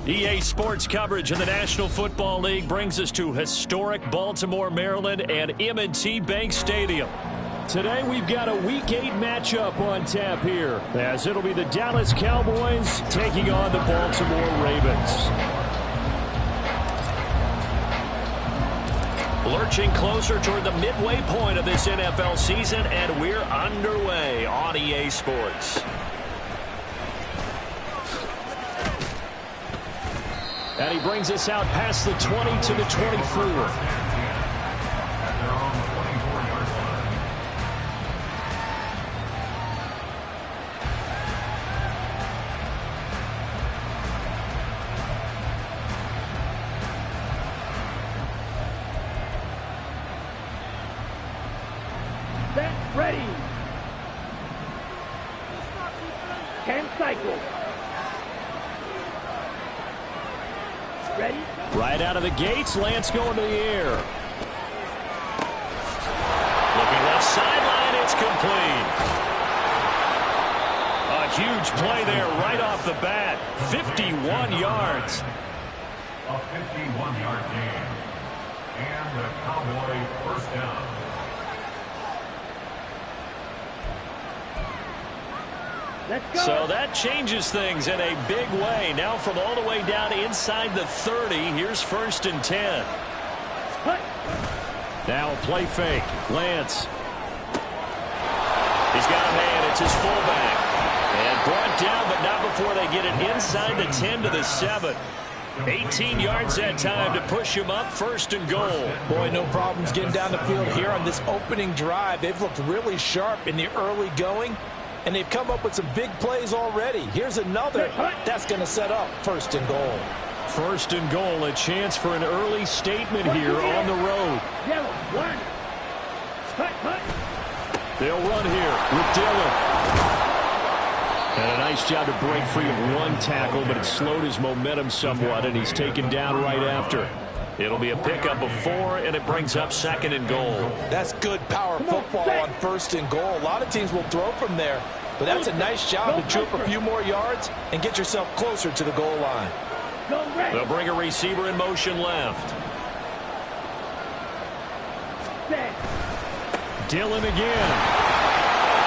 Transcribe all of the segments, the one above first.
EA Sports coverage of the National Football League brings us to historic Baltimore, Maryland, and M&T Bank Stadium. Today we've got a Week 8 matchup on tap here, as it'll be the Dallas Cowboys taking on the Baltimore Ravens. Lurching closer toward the midway point of this NFL season, and we're underway on EA Sports. And he brings us out past the 20 to the 24. Set, ready. 10 cycles. Ready? Right out of the gates, Lance going to the air. Looking left sideline, it's complete. A huge play there right off the bat. 51 yards. A 51-yard gain. And the Cowboy first down. So that changes things in a big way. Now from all the way down inside the 30, here's 1st and 10. Now play fake. Lance. He's got a man. It's his fullback. And brought down, but not before they get it inside the 10 to the 7. 18 yards that time to push him up, 1st and goal. Boy, no problems getting down the field here on this opening drive. They've looked really sharp in the early going, and they've come up with some big plays already. Here's another that's going to set up 1st and goal. 1st and goal, a chance for an early statement here on the road. They'll run here with Dillon. And a nice job to break free of one tackle, but it slowed his momentum somewhat, and he's taken down right after. It'll be a pickup of 4, and it brings up 2nd and goal. That's good power football on 1st and goal. A lot of teams will throw from there, but that's a nice job to chew up a few more yards and get yourself closer to the goal line. They'll bring a receiver in motion left. Dillon again.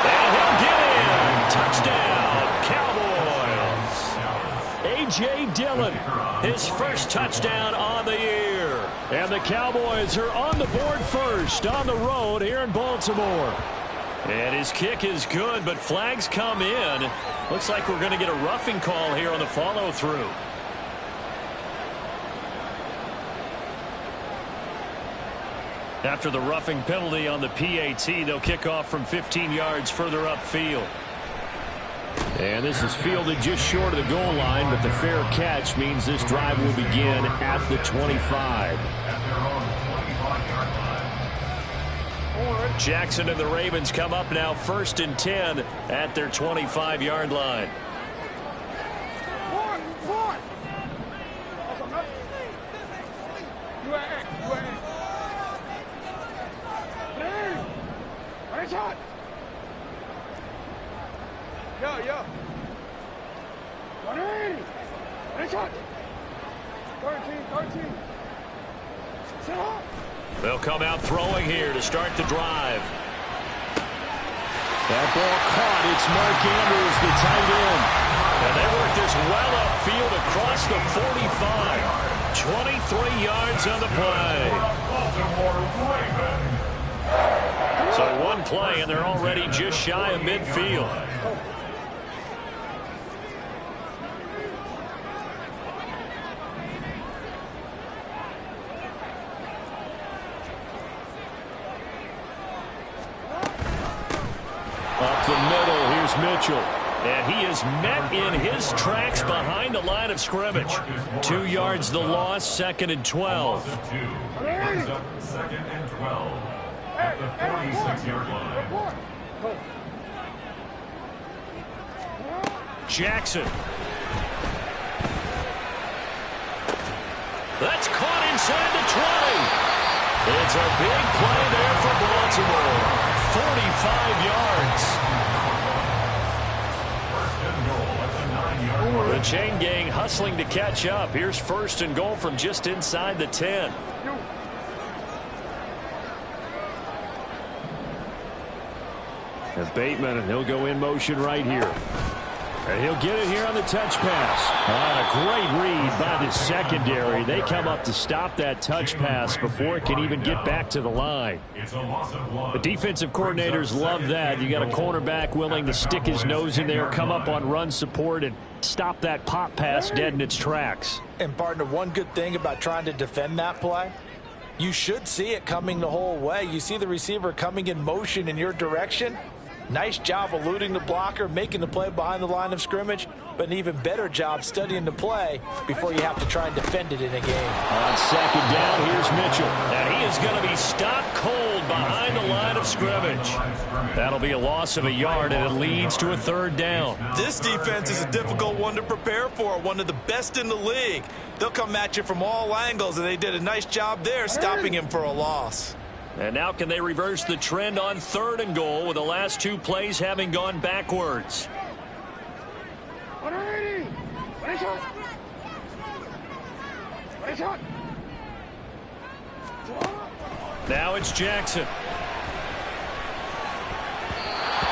And he'll get in. Touchdown, Cowboys. A.J. Dillon, his first touchdown on the year. And the Cowboys are on the board first on the road here in Baltimore. And his kick is good, but flags come in. Looks like we're going to get a roughing call here on the follow-through. After the roughing penalty on the PAT, they'll kick off from 15 yards further upfield. And this is fielded just short of the goal line, but the fair catch means this drive will begin at the 25. Jackson and the Ravens come up now 1st and 10 at their 25-yard line. Yeah. 180. 13. Sit up. They'll come out throwing here to start the drive. That ball caught. It's Mark Andrews, the tight end. And they work this well upfield across the 45. 23 yards on the play. So one play, and they're already just shy of midfield. Up the middle, here's Mitchell. And he is met in his tracks behind the line of scrimmage. 2 yards the loss, 2nd and 12. Second and 12 at the 46-yard line. Jackson. That's caught inside the 20. It's a big play there for Baltimore. 45 yards. The chain gang hustling to catch up. Here's 1st and goal from just inside the 10. And Bateman, and he'll go in motion right here. And he'll get it here on the touch pass. A great read by the secondary. They come up to stop that touch pass before it can even get back to the line. The defensive coordinators love that. You got a cornerback willing to stick his nose in there, come up on run support, and stop that pop pass dead in its tracks. And, partner, one good thing about trying to defend that play, you should see it coming the whole way. You see the receiver coming in motion in your direction. Nice job eluding the blocker, making the play behind the line of scrimmage, but an even better job studying the play before you have to try and defend it in a game. On 2nd down, here's Mitchell. And he is going to be stopped cold behind the line of scrimmage. That'll be a loss of a yard, and it leads to a 3rd down. This defense is a difficult one to prepare for, one of the best in the league. They'll come at you from all angles, and they did a nice job there stopping him for a loss. And now can they reverse the trend on 3rd and goal with the last 2 plays having gone backwards? Now it's Jackson.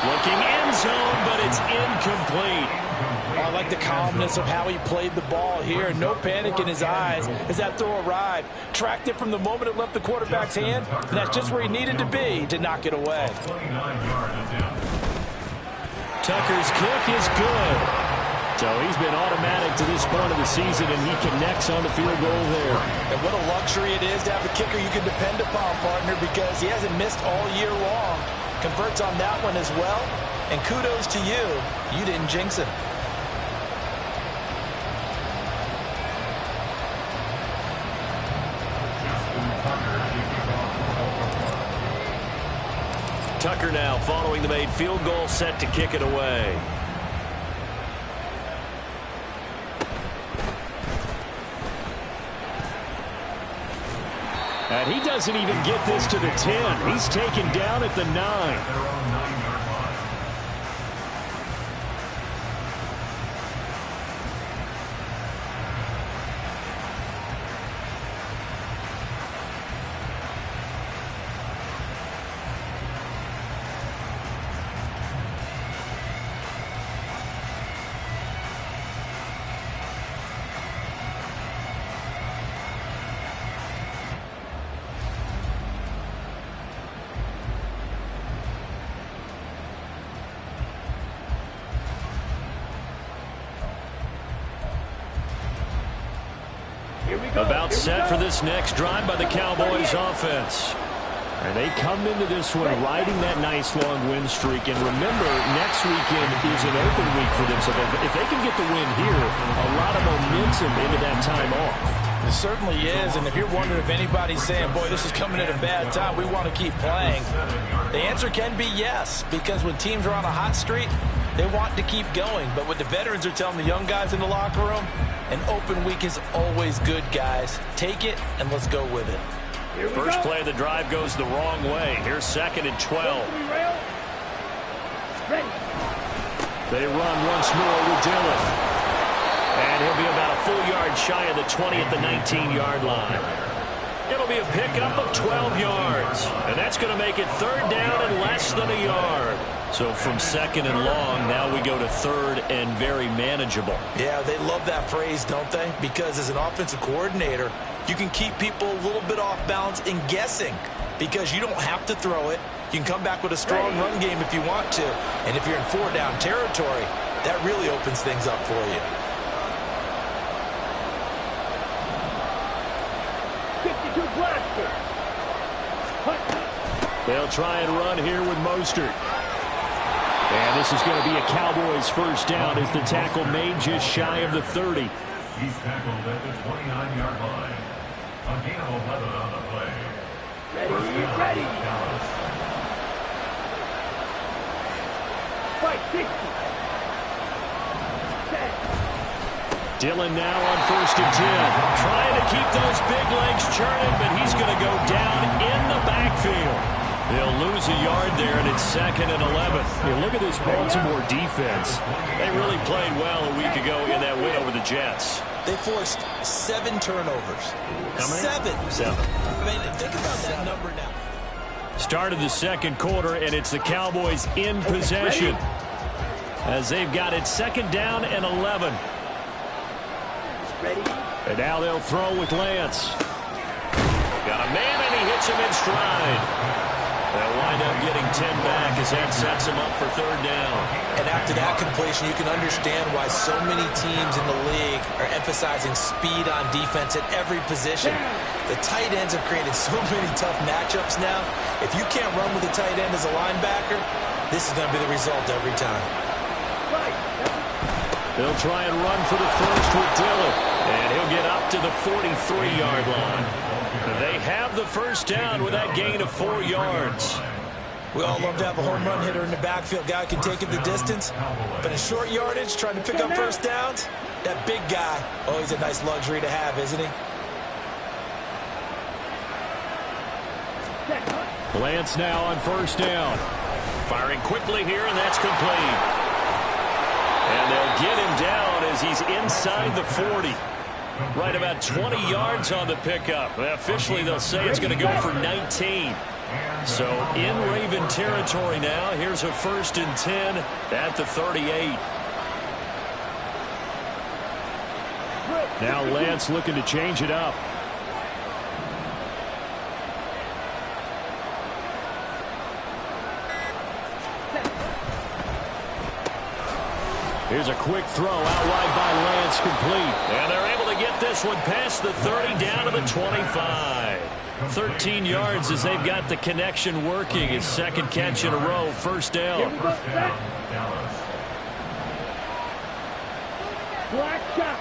Looking end zone, but it's incomplete. I like the calmness of how he played the ball here. No panic in his eyes as that throw arrived. Tracked it from the moment it left the quarterback's hand, and that's just where he needed to be to knock it away. Tucker's kick is good. So he's been automatic to this point of the season, and he connects on the field goal there. And what a luxury it is to have a kicker you can depend upon, partner, because he hasn't missed all year long. Converts on that one as well, and kudos to you. You didn't jinx him. Tucker now following the made field goal, set to kick it away. And he doesn't even get this to the 10. He's taken down at the 9. About set for this next drive by the Cowboys offense. And they come into this one riding that nice long win streak. And remember, next weekend is an open week for them. So if they can get the win here, a lot of momentum into that time off. It certainly is. And if you're wondering if anybody's saying, boy, this is coming at a bad time, we want to keep playing, the answer can be yes. Because when teams are on a hot streak, they want to keep going. But what the veterans are telling the young guys in the locker room, an open week is always good, guys. Take it, and let's go with it. First play of the drive goes the wrong way. Here's 2nd and 12. They run once more with Dillon. And he'll be about a full yard shy of the 20 at the 19-yard line. It'll be a pickup of 12 yards. And that's going to make it 3rd down and less than a yard. So from 2nd and long, now we go to 3rd and very manageable. Yeah, they love that phrase, don't they? Because as an offensive coordinator, you can keep people a little bit off balance and guessing because you don't have to throw it. You can come back with a strong run game if you want to. And if you're in 4-down territory, that really opens things up for you. 52 blaster. They'll try and run here with Mostert. And this is going to be a Cowboys first down as the tackle made just shy of the 30. He's tackled at the 29-yard line. A gain of 11 on the play. Ready. Dallas. Fight 60. Dillon now on 1st and 10. Trying to keep those big legs churning, but he's going to go down in the backfield. They'll lose a yard there, and it's 2nd and 11. Yeah, look at this Baltimore defense. They really played well a week ago in that win over the Jets. They forced 7 turnovers. How many? 7. I mean, think about that number now. Start of the second quarter, and it's the Cowboys in possession as they've got it 2nd down and 11. Ready. And now they'll throw with Lance. Got a man, and he hits him in stride. They'll wind up getting 10 back as that sets him up for 3rd down. And after that completion, you can understand why so many teams in the league are emphasizing speed on defense at every position. The tight ends have created so many tough matchups now. If you can't run with a tight end as a linebacker, this is going to be the result every time. They'll try and run for the first with Dillon. And he'll get up to the 43-yard line. They have the first down with that gain of 4 yards. We all love to have a home run hitter in the backfield. Guy can take it the distance. But in short yardage, trying to pick up first downs, that big guy, always a nice luxury to have, isn't he? Lance now on 1st down. Firing quickly here, and that's complete. And they'll get him down as he's inside the 40. Right about 20 yards on the pickup. Officially, they'll say it's going to go for 19. So in Raven territory now. Here's a 1st and 10 at the 38. Now Lance looking to change it up. Here's a quick throw out wide by Lance, complete. And they're able to get this one past the 30 down to the 25. 13 yards as they've got the connection working. His 2nd catch in a row, 1st down. Black shot.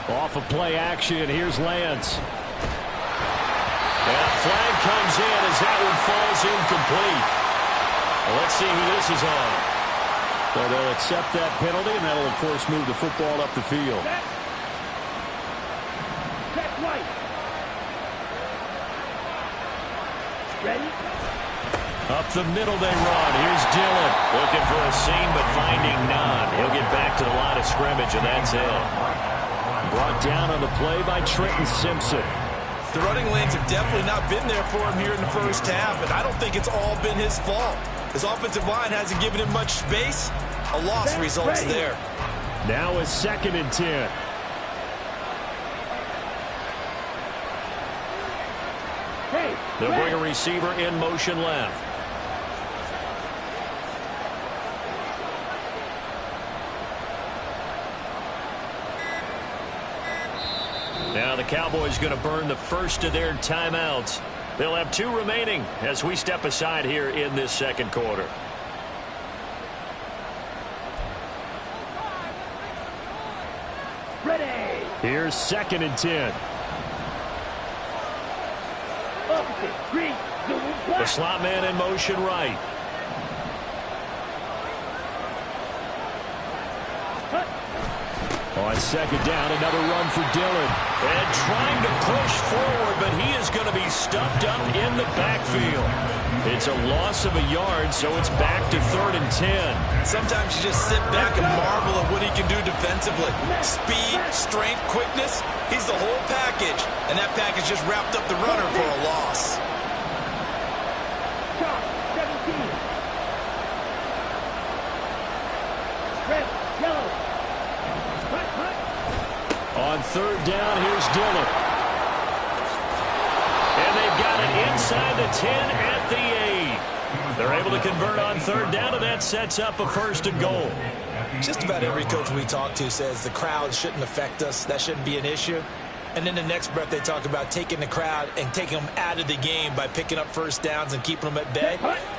Off of play action, here's Lance. And a flag comes in as that one falls incomplete. Well, let's see who this is on. So they'll accept that penalty, and that'll, of course, move the football up the field. Check right. Ready? Up the middle they run. Here's Dillon. Looking for a seam, but finding none. He'll get back to the line of scrimmage, and that's it. Brought down on the play by Trenton Simpson. The running lanes have definitely not been there for him here in the first half, and I don't think it's all been his fault. His offensive line hasn't given him much space. A loss results there. Now a 2nd and 10. They'll bring a receiver in motion left. Now the Cowboys going to burn the first of their timeouts. They'll have 2 remaining as we step aside here in this second quarter. Ready. Here's 2nd and 10. Opposite. Green. The slot man in motion right. On 2nd down, another run for Dillon. And trying to push forward, but he is going to be stuffed up in the backfield. It's a loss of a yard, so it's back to 3rd and 10. Sometimes you just sit back and marvel at what he can do defensively. Speed, strength, quickness, he's the whole package. And that package just wrapped up the runner for a loss. Shot. 17. Red. Yellow. On 3rd down, here's Dillon. And they've got it inside the 10 at the 8. They're able to convert on 3rd down, and that sets up a 1st and goal. Just about every coach we talk to says the crowd shouldn't affect us. That shouldn't be an issue. And then the next breath they talk about taking the crowd and taking them out of the game by picking up first downs and keeping them at bay.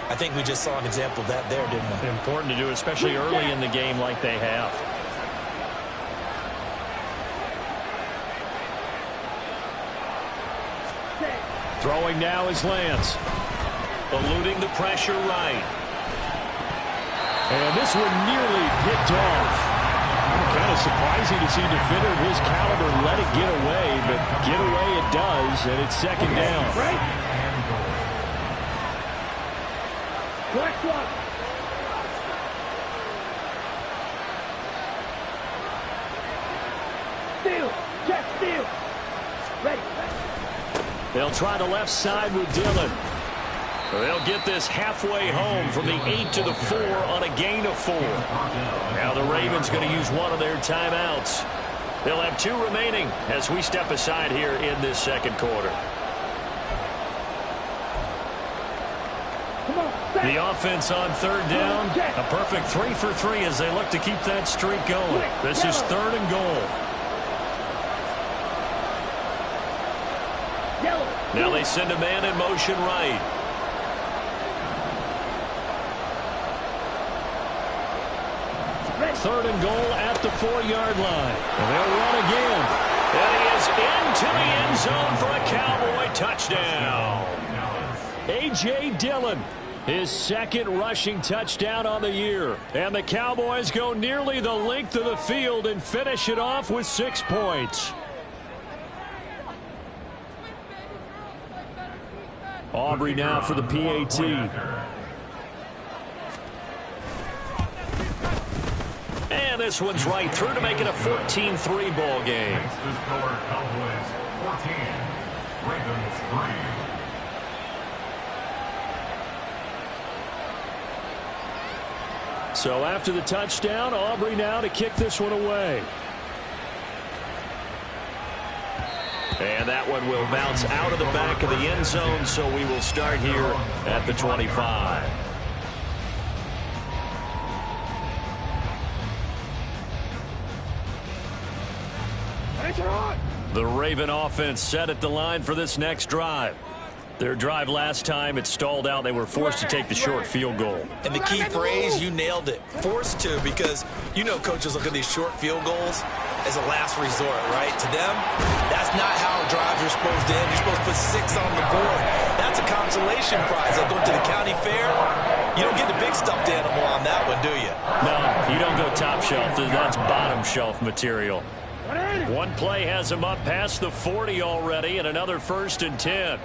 I think we just saw an example of that there, didn't we? Important to do, especially early in the game like they have. Throwing now is Lance. Eluding the pressure right. And this one nearly picked off. Kind of surprising to see a defender of his caliber let it get away, but get away it does, and it's second down. Right. Black one. Steal. Check steal. Ready. They'll try the left side with Dillon. They'll get this halfway home from the 8 to the 4 on a gain of 4. Now the Ravens going to use one of their timeouts. They'll have 2 remaining as we step aside here in this second quarter. The offense on third down. A perfect 3 for 3 as they look to keep that streak going. This is 3rd and goal. Now they send a man in motion right. Third and goal at the 4-yard line. And they'll run again. And he is into the end zone for a Cowboy touchdown. A.J. Dillon, his 2nd rushing touchdown on the year. And the Cowboys go nearly the length of the field and finish it off with 6 points. Aubrey now for the PAT. And this one's right through to make it a 14-3 ball game. The score, Cowboys 14, Ravens 3. So after the touchdown, Aubrey now to kick this one away. And that one will bounce out of the back of the end zone, so we will start here at the 25. The Raven offense set at the line for this next drive. Their drive last time, it stalled out. They were forced to take the short field goal. And the key phrase, you nailed it. Forced to, because you know coaches look at these short field goals as a last resort, right? To them, that's not how drives are supposed to end. You're supposed to put 6 on the board. That's a consolation prize. Like going to the county fair, you don't get the big stuffed animal on that one, do you? No, you don't go top shelf. That's bottom shelf material. One play has him up past the 40 already, and another 1st and 10.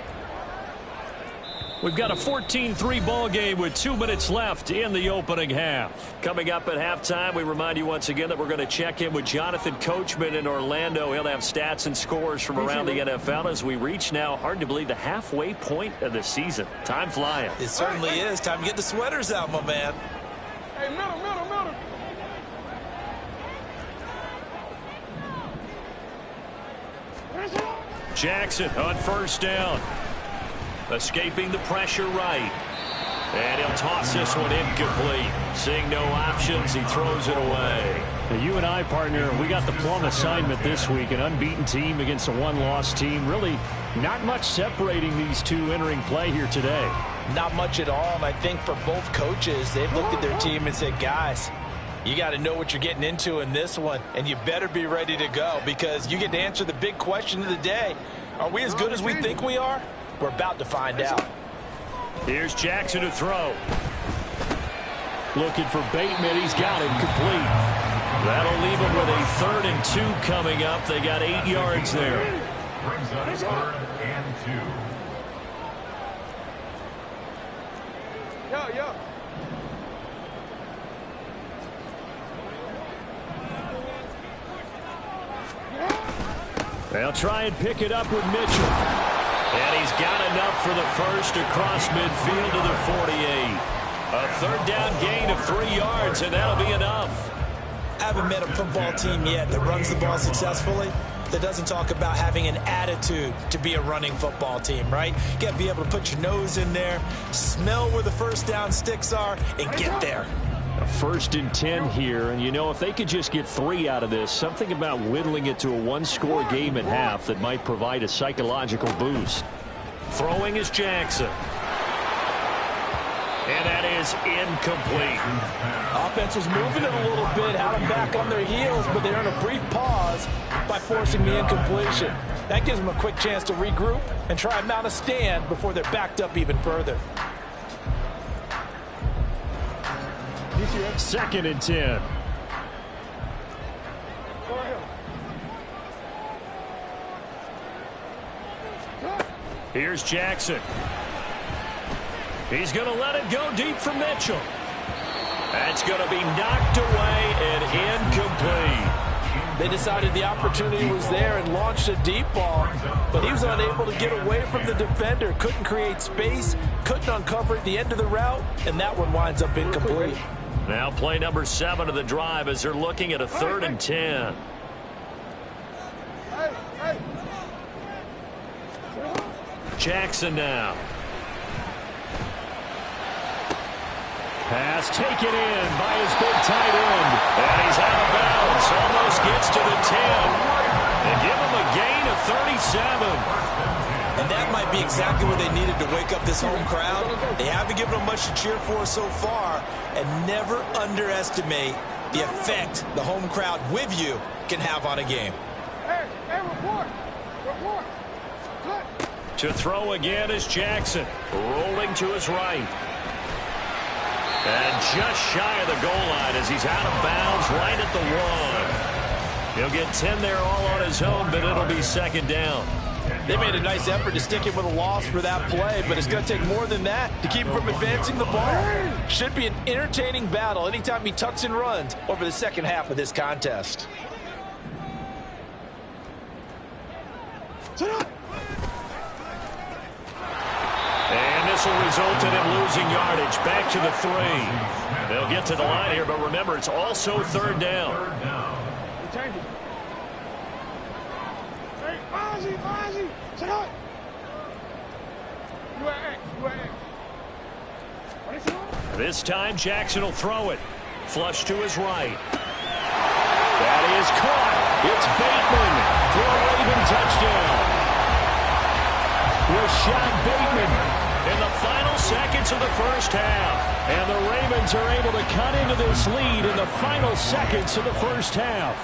We've got a 14-3 ball game with 2 minutes left in the opening half. Coming up at halftime, we remind you once again that we're going to check in with Jonathan Coachman in Orlando. He'll have stats and scores from around the NFL as we reach now, hard to believe, the halfway point of the season. Time flying. It certainly is. Time to get the sweaters out, my man. Hey, middle. Jackson on 1st down. Escaping the pressure right. And he'll toss this one incomplete. Seeing no options, he throws it away. Now, you and I, partner, we got the plum assignment this week. An unbeaten team against a one-loss team. Really not much separating these two entering play here today. Not much at all, and I think for both coaches, they've looked at their team and said, guys, you got to know what you're getting into in this one, and you better be ready to go because you get to answer the big question of the day. Are we as good as we think we are? We're about to find out. Here's Jackson to throw. Looking for Bateman. He's got it complete. That'll leave him with a 3rd and 2 coming up. They got 8 yards there. Brings us 3rd and 2. Yo. They'll try and pick it up with Mitchell. And he's got enough for the first across midfield to the 48. A 3rd down gain of 3 yards, and that'll be enough. I haven't met a football team yet that runs the ball successfully that doesn't talk about having an attitude to be a running football team, right? You got to be able to put your nose in there, smell where the first down sticks are, and get there. A 1st and 10 here, and you know, if they could just get 3 out of this, something about whittling it to a one-score game at half that might provide a psychological boost. Throwing is Jackson. And that is incomplete. Offense was moving it a little bit, had them back on their heels, but they're in a brief pause by forcing the incompletion. That gives them a quick chance to regroup and try and mount a stand before they're backed up even further. 2nd and 10. Here's Jackson. He's going to let it go deep for Mitchell. That's going to be knocked away and incomplete. They decided the opportunity was there and launched a deep ball, but he was unable to get away from the defender. Couldn't create space, couldn't uncover the end of the route, and that one winds up incomplete. Now play number 7 of the drive as they're looking at a 3rd and 10. Jackson now. Pass taken in by his big tight end. And he's out of bounds. Almost gets to the 10. And give him a gain of 37. And that might be exactly what they needed to wake up this home crowd. They haven't given them much to cheer for so far. And never underestimate the effect the home crowd with you can have on a game. Hey, report. To throw again is Jackson. Rolling to his right. And just shy of the goal line as he's out of bounds right at the 1. He'll get 10 there all on his own, but it'll be 2nd down. They made a nice effort to stick him with a loss for that play, but it's going to take more than that to keep him from advancing the ball. Should be an entertaining battle anytime he tucks and runs over the second half of this contest. And this will result in him losing yardage. Back to the 3. They'll get to the line here, but remember, it's also 3rd down. This time, Jackson will throw it. Flush to his right. That is caught. It's Bateman for a Raven touchdown. Rashad Bateman in the final seconds of the first half. And the Ravens are able to cut into this lead in the final seconds of the first half.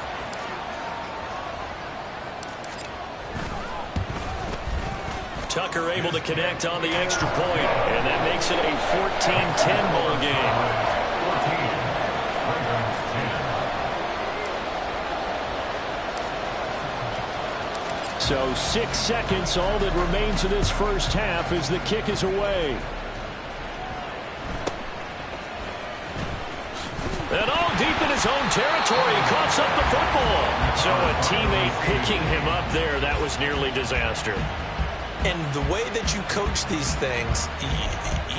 Tucker able to connect on the extra point, and that makes it a 14-10 ball game. So 6 seconds, all that remains of this first half as the kick is away. And all deep in his own territory, he coughs up the football. So a teammate picking him up there, that was nearly disaster. And the way that you coach these things,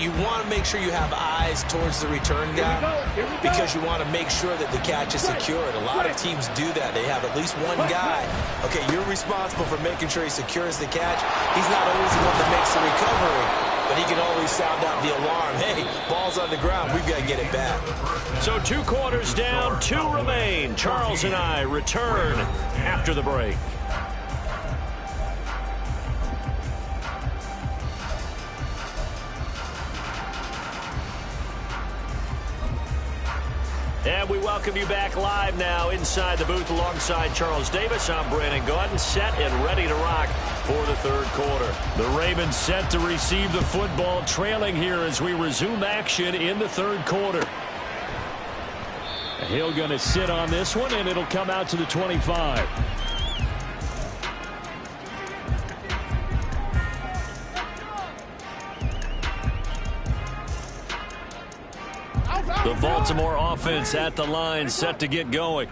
you want to make sure you have eyes towards the return guy because you want to make sure that the catch is secured. A lot of teams do that. They have at least one guy. Okay, you're responsible for making sure he secures the catch. He's not always the one that makes the recovery, but he can always sound out the alarm. Hey, ball's on the ground. We've got to get it back. So 2 quarters down, 2 remain. Charles and I return after the break. And we welcome you back live now inside the booth alongside Charles Davis. I'm Brandon Gaudin, set and ready to rock for the 3rd quarter. The Ravens set to receive the football, trailing here as we resume action in the 3rd quarter. Hill going to sit on this one, and it'll come out to the 25. The Baltimore offense at the line, set to get going.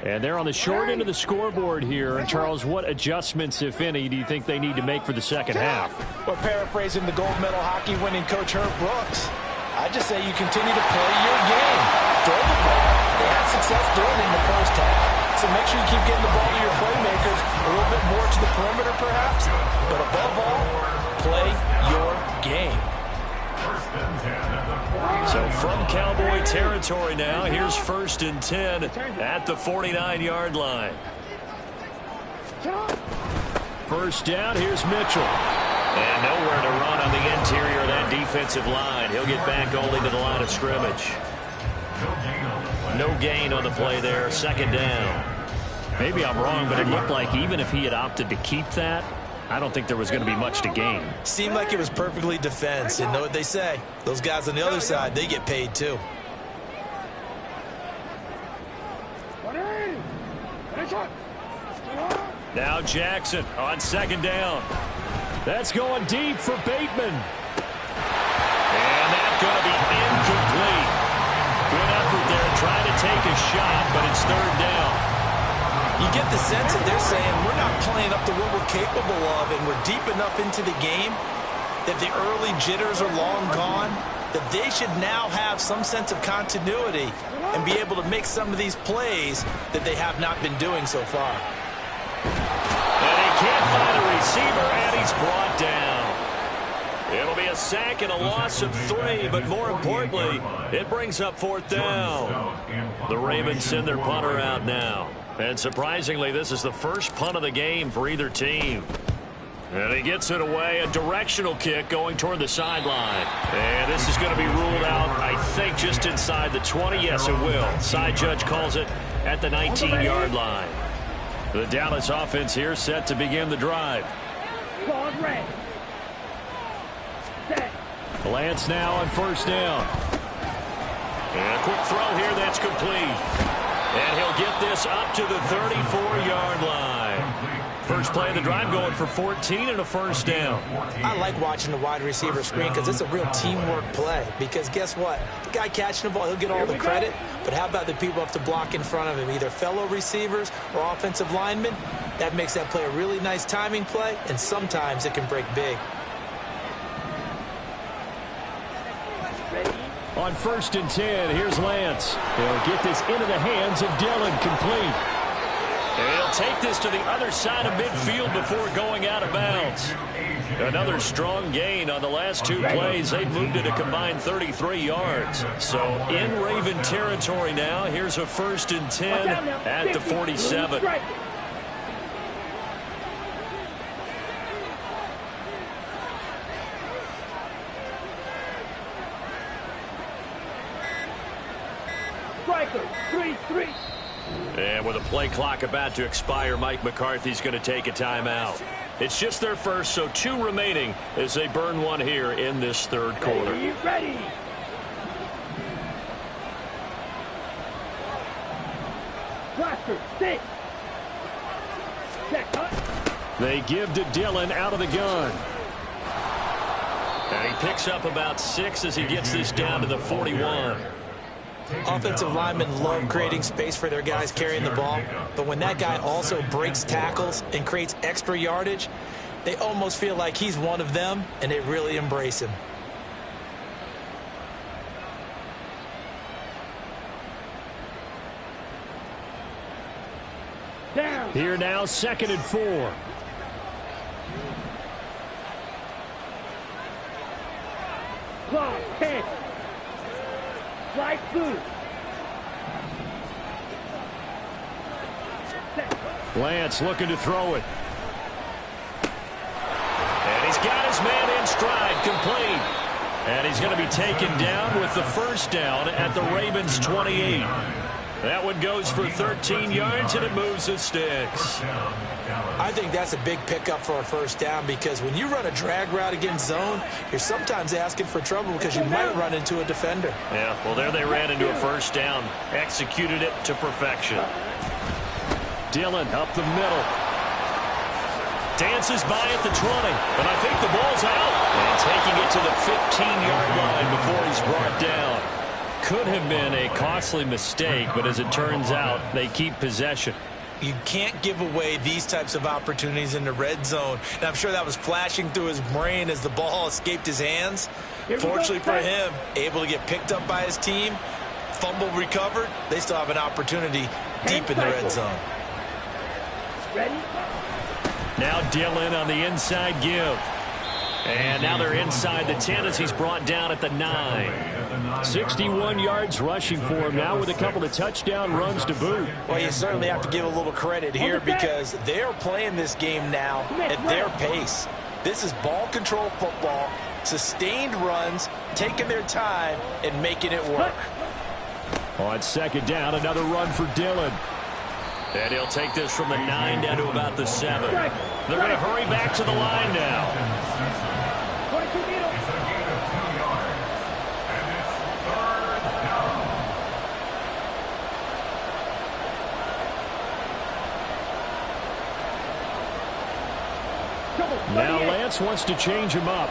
And they're on the short end of the scoreboard here. And Charles, what adjustments, if any, do you think they need to make for the second half? Well, paraphrasing the gold medal hockey winning coach Herb Brooks, I just say you continue to play your game. Throw the ball. They had success doing it in the first half. So make sure you keep getting the ball to your playmakers, a little bit more to the perimeter perhaps. But above all, play your game. So from Cowboy territory now. Here's 1st and 10 at the 49-yard line. First down, here's Mitchell. And nowhere to run on the interior of that defensive line. He'll get back only to the line of scrimmage. No gain on the play there. 2nd down. Maybe I'm wrong, but it looked like even if he had opted to keep that, I don't think there was going to be much to gain. Seemed like it was perfectly defense. And know what they say? Those guys on the other side, they get paid too. Now Jackson on 2nd down. That's going deep for Bateman. And that's going to be incomplete. Good effort there trying to take a shot, but it's 3rd down. You get the sense that they're saying we're not playing up to what we're capable of, and we're deep enough into the game that the early jitters are long gone, that they should now have some sense of continuity and be able to make some of these plays that they have not been doing so far. And he can't find a receiver, and he's brought down. It'll be a sack and a loss of 3, but more importantly, it brings up 4th down. The Ravens send their punter out now. And surprisingly, this is the first punt of the game for either team. And he gets it away, a directional kick going toward the sideline. And this is going to be ruled out, I think, just inside the 20. Yes, it will. Side judge calls it at the 19-yard line. The Dallas offense here set to begin the drive. Lance now on 1st down. And a quick throw here that's complete. And he'll get this up to the 34-yard line. First play of the drive going for 14 and a 1st down. I like watching the wide receiver screen because it's a real teamwork play. Because guess what? The guy catching the ball, he'll get all the credit. But how about the people have to block in front of him, either fellow receivers or offensive linemen? That makes that play a really nice timing play, and sometimes it can break big. On 1st and 10, here's Lance. He'll get this into the hands of Dillon, complete. And he'll take this to the other side of midfield before going out of bounds. Another strong gain on the last 2 plays. They've moved it a combined 33 yards. So in Raven territory now, here's a 1st and 10 at the 47. Striker, 3-3. And with a play clock about to expire, Mike McCarthy's going to take a timeout. It's just their first, so 2 remaining as they burn one here in this 3rd quarter. Ready. Blaster, 6. They give to Dillon out of the gun. And he picks up about 6 as he gets this down to the 41. Offensive linemen love creating space for their guys carrying the ball, but when that guy also breaks tackles and creates extra yardage, they almost feel like he's one of them, and they really embrace him. Down. Here now, 2nd and 4. Clock, 10. Slide through. Lance looking to throw it. And he's got his man in stride, complete. And he's going to be taken down with the 1st down at the Ravens' 28. That one goes for 13 yards, and it moves the sticks. I think that's a big pickup for a 1st down because when you run a drag route against zone, you're sometimes asking for trouble because you might run into a defender. Yeah, well, there they ran into a 1st down. Executed it to perfection. Dillon up the middle. Dances by at the 20, but I think the ball's out. And taking it to the 15-yard line before he's brought down. Could have been a costly mistake, but as it turns out, they keep possession. You can't give away these types of opportunities in the red zone. And I'm sure that was flashing through his brain as the ball escaped his hands. Fortunately for him, able to get picked up by his team, fumble recovered. They still have an opportunity deep in the red zone. Ready? Now Dillon on the inside give. And now they're inside the 10 as he's brought down at the 9. 61 yards rushing for him now with a couple of touchdown runs to boot. Well, you certainly have to give a little credit here because they're playing this game now at their pace. This is ball control football, sustained runs, taking their time and making it work. On second down, another run for Dillon. And he'll take this from the 9 down to about the 7. They're going to hurry back to the line now. It's a gain of 2 yards. And it's third down. Now Lance wants to change him up.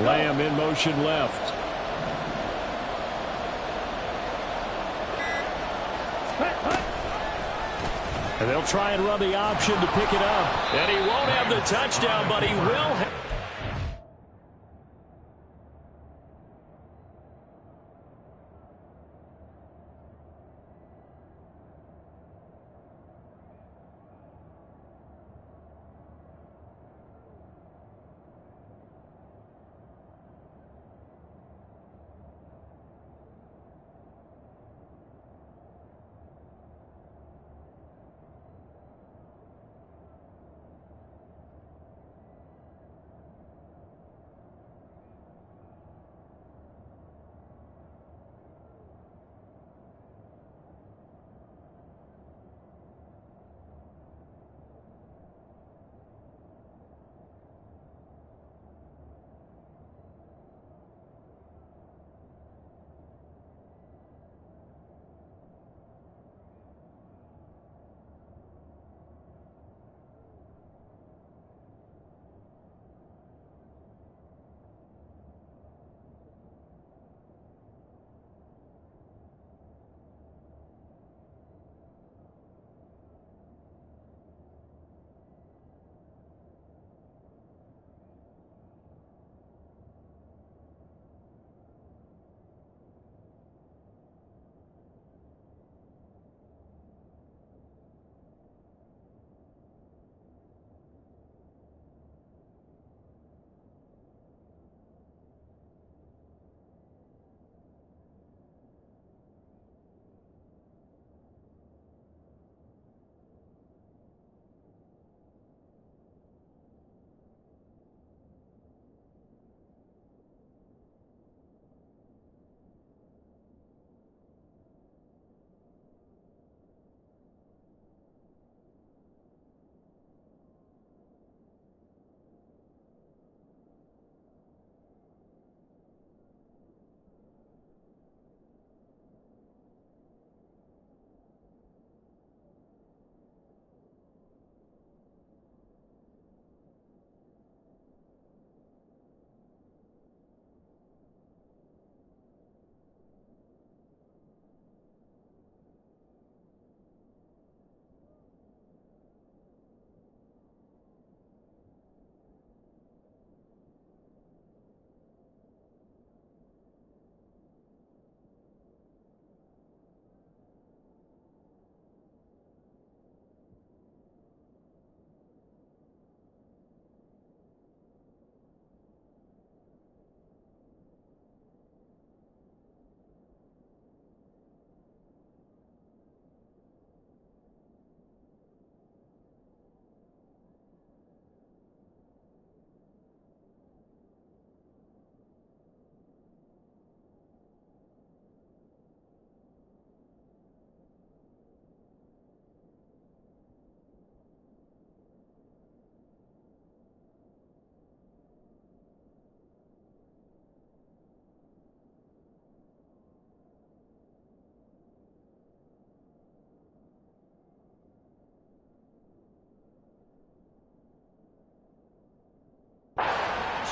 Lamb in motion left. And they'll try and run the option to pick it up. And he won't have the touchdown, but he will have.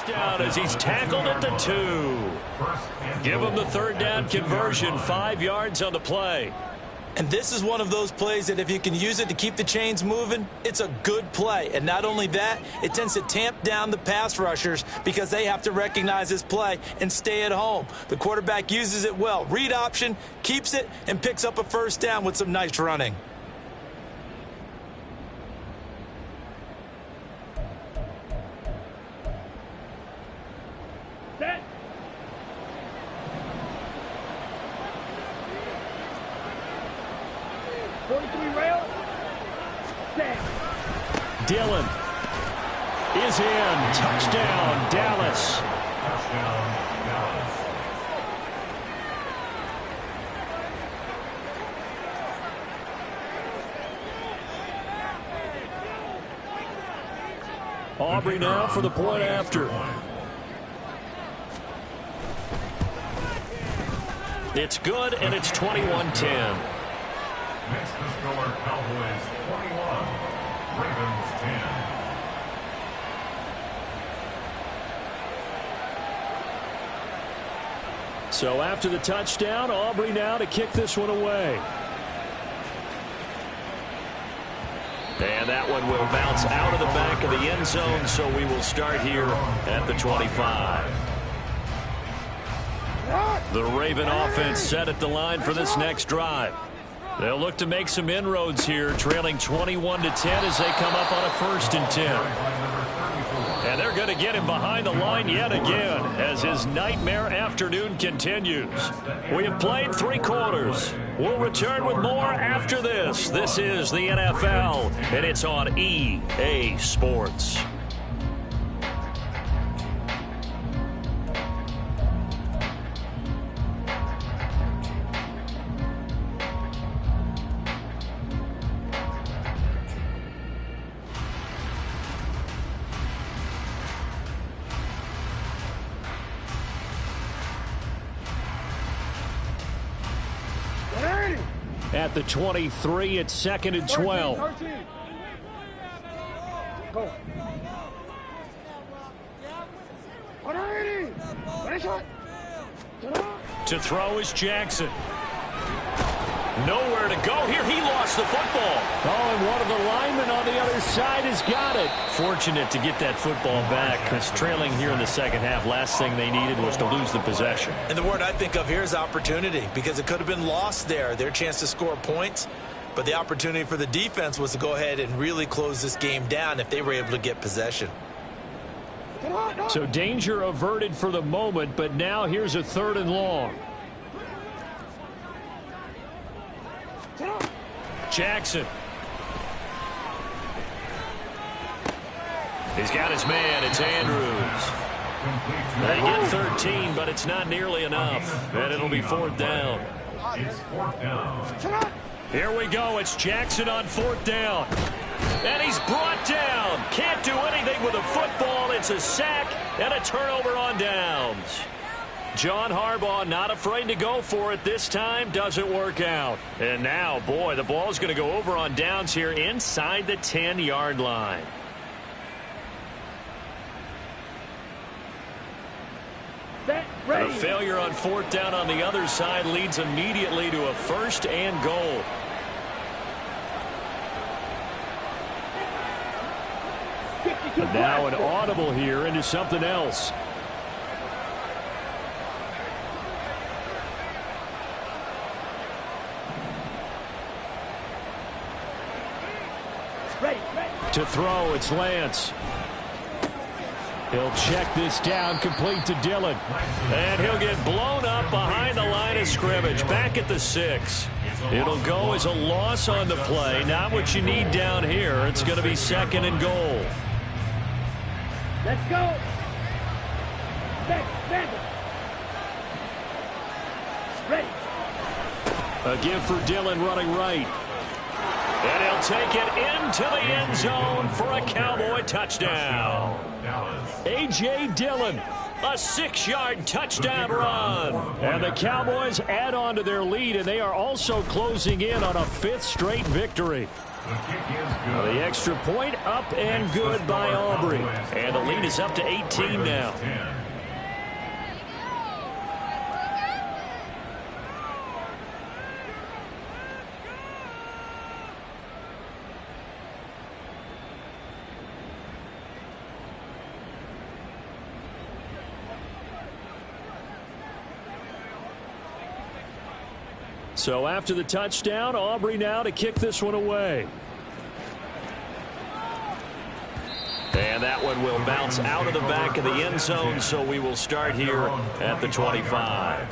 Down as he's tackled at the 2. Give him the third down conversion, 5 yards on the play. And this is one of those plays that if you can use it to keep the chains moving, it's a good play. And not only that, it tends to tamp down the pass rushers because they have to recognize this play and stay at home. The quarterback uses it well. Read option, keeps it, and picks up a first down with some nice running. 43 rail. Set. Dillon is in. Touchdown, Dallas. Touchdown, Dallas. Aubrey now for the point after. It's good, and it's 21-10. Next to score, Cowboys 21, Ravens 10. So after the touchdown, Aubrey now to kick this one away. And that one will bounce out of the back of the end zone, so we will start here at the 25. The Raven offense set at the line for this next drive. They'll look to make some inroads here, trailing 21-10 as they come up on a 1st and 10. And they're going to get him behind the line yet again as his nightmare afternoon continues. We have played 3 quarters. We'll return with more after this. This is the NFL, and it's on EA Sports. At the 23, it's 2nd and 12. 13. Go. 180. Ready, shot. To throw is Jackson. Nowhere to go here. He lost the football. Oh, and one of the linemen on the other side has got it. Fortunate to get that football back because trailing here in the second half, last thing they needed was to lose the possession. And the word I think of here is opportunity, because it could have been lost there, their chance to score points. But the opportunity for the defense was to go ahead and really close this game down if they were able to get possession. So danger averted for the moment, but now here's a 3rd and long. Jackson. He's got his man. It's Andrews. They get 13, but it's not nearly enough. And it'll be 4th down. It's 4th down. Here we go. It's Jackson on 4th down. And he's brought down. Can't do anything with a football. It's a sack and a turnover on downs. John Harbaugh not afraid to go for it this time. Doesn't work out. And now, boy, the ball's going to go over on downs here inside the 10-yard line. A failure on 4th down on the other side leads immediately to a 1st and goal. And now an audible here into something else. To throw, it's Lance. He'll check this down, complete to Dillon. And he'll get blown up behind the line of scrimmage, back at the 6. It'll go as a loss on the play. Not what you need down here. It's going to be 2nd and goal. Let's go. Back. Ready. A give for Dillon running right. And he'll take it into the end zone for a Cowboy touchdown. A.J. Dillon, a 6-yard touchdown run. And the Cowboys add on to their lead, and they are also closing in on a 5th straight victory. The extra point up and good by Aubrey. And the lead is up to 18 now. So after the touchdown, Aubrey now to kick this one away. And that one will bounce out of the back of the end zone, so we will start here at the 25.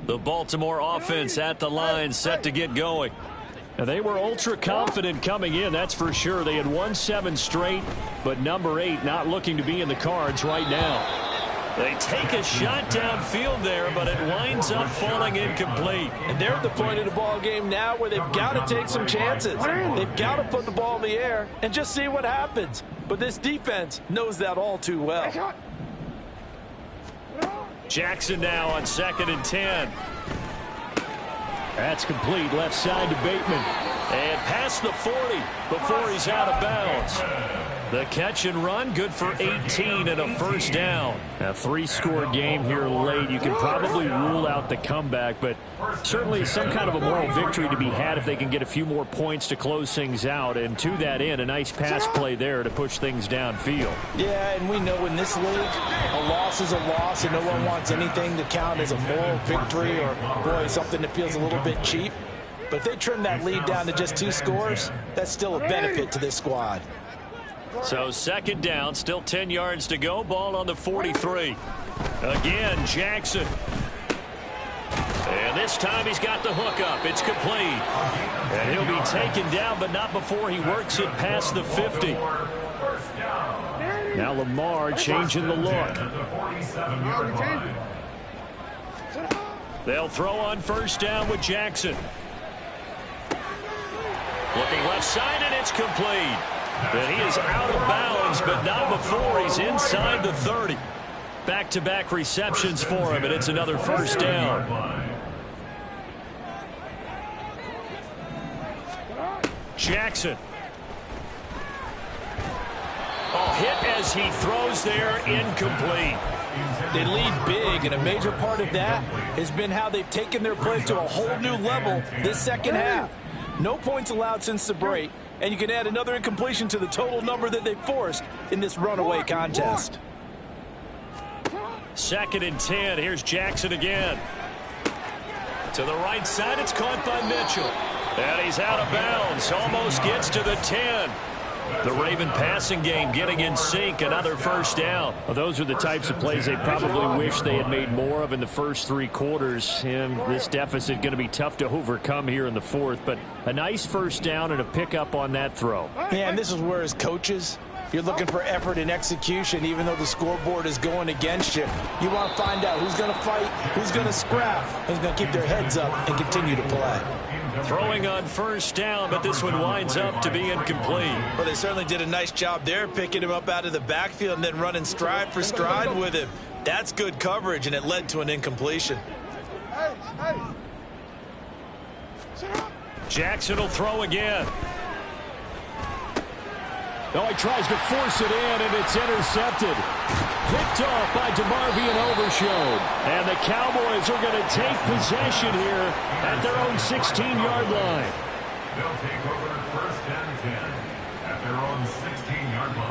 The Baltimore offense at the line, set to get going. Now, they were ultra confident coming in, that's for sure. They had won 7 straight, but number 8 not looking to be in the cards right now. They take a shot downfield there, but it winds up falling incomplete. And they're at the point of the ball game now where they've got to take some chances. They've got to put the ball in the air and just see what happens. But this defense knows that all too well. Jackson now on 2nd and 10. That's complete, left side to Bateman. And past the 40 before he's out of bounds. The catch and run, good for 18 and a first down. A 3-score game here late. You can probably rule out the comeback, but certainly some kind of a moral victory to be had if they can get a few more points to close things out. And to that end, a nice pass play there to push things downfield. Yeah, and we know in this league, a loss is a loss, and no one wants anything to count as a moral victory or, boy, something that feels a little bit cheap. But if they trim that lead down to just 2 scores, that's still a benefit to this squad. So 2nd down, still 10 yards to go. Ball on the 43. Again, Jackson. And this time he's got the hook up. It's complete. And he'll be taken down, but not before he works it past the 50. Now Lamar changing the look. They'll throw on 1st down with Jackson. Looking left side, and it's complete. And he is out of bounds, but not before he's inside the 30. Back-to-back receptions for him, and it's another 1st down. Jackson. Oh, hit as he throws there, incomplete. They lead big, and a major part of that has been how they've taken their play to a whole new level this 2nd half. No points allowed since the break, and you can add another incompletion to the total number that they forced in this runaway contest. 2nd and 10. Here's Jackson again. To the right side, it's caught by Mitchell. And he's out of bounds. Almost gets to the 10. The Raven passing game getting in sync. Another 1st down. Well, those are the types of plays they probably wish they had made more of in the first 3 quarters. And this deficit going to be tough to overcome here in the 4th. But a nice 1st down and a pickup on that throw. Yeah, and this is where as coaches, you're looking for effort and execution, even though the scoreboard is going against you. You want to find out who's going to fight, who's going to scrap, who's going to keep their heads up and continue to play. Throwing on 1st down, but this one winds up to be incomplete. Well, they certainly did a nice job there, picking him up out of the backfield and then running stride for stride with him. That's good coverage, and it led to an incompletion. Jackson will throw again. Oh, he tries to force it in, and it's intercepted. Picked off by DeMarvion Overshown. And the Cowboys are going to take possession here at their own 16-yard line. They'll take over 1st and 10 at their own 16-yard line.